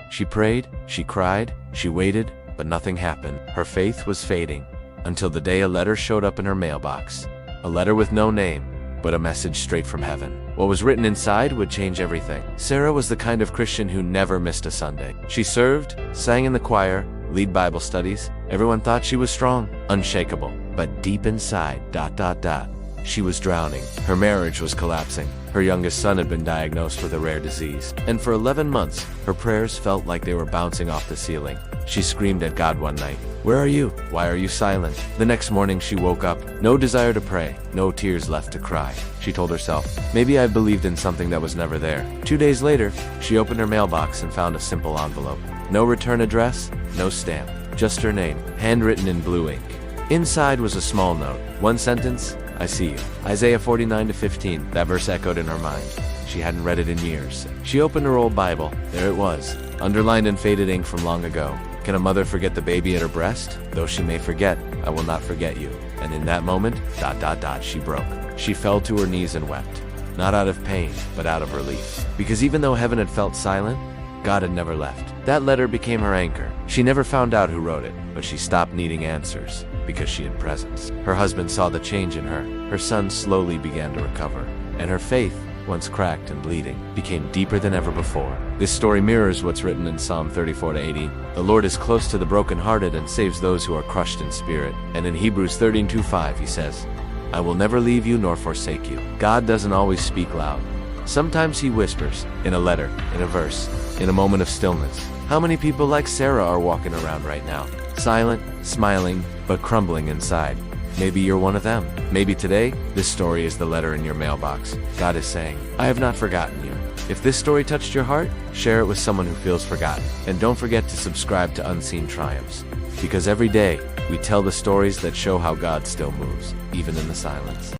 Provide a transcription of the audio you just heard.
She prayed, she cried, she waited, but nothing happened. Her faith was fading, until the day a letter showed up in her mailbox. A letter with no name, but a message straight from heaven. What was written inside would change everything. Sarah was the kind of Christian who never missed a Sunday. She served, sang in the choir, led Bible studies. Everyone thought she was strong, unshakable. But deep inside, she was drowning. Her marriage was collapsing. Her youngest son had been diagnosed with a rare disease. And for 11 months, her prayers felt like they were bouncing off the ceiling. She screamed at God one night, "Where are you? Why are you silent?" The next morning she woke up, no desire to pray, no tears left to cry. She told herself, maybe I believed in something that was never there. 2 days later, she opened her mailbox and found a simple envelope. No return address, no stamp, just her name, handwritten in blue ink. Inside was a small note, one sentence, "I see you." Isaiah 49:15, that verse echoed in her mind. She hadn't read it in years. She opened her old Bible. There it was, underlined in faded ink from long ago. Can a mother forget the baby at her breast? Though she may forget, I will not forget you. And in that moment, she broke. She fell to her knees and wept. Not out of pain, but out of relief. Because even though heaven had felt silent, God had never left. That letter became her anchor. She never found out who wrote it, but she stopped needing answers because she had presence. Her husband saw the change in her. Her son slowly began to recover. And her faith, once cracked and bleeding, became deeper than ever before. This story mirrors what's written in Psalm 34-80. The Lord is close to the brokenhearted and saves those who are crushed in spirit. And in Hebrews 13:2-5 he says, I will never leave you nor forsake you. God doesn't always speak loud. Sometimes he whispers, in a letter, in a verse, in a moment of stillness. How many people like Sarah are walking around right now? Silent, smiling, but crumbling inside. Maybe you're one of them. Maybe today, this story is the letter in your mailbox. God is saying, I have not forgotten you. If this story touched your heart, share it with someone who feels forgotten. And don't forget to subscribe to Unseen Triumphs. Because every day, we tell the stories that show how God still moves, even in the silence.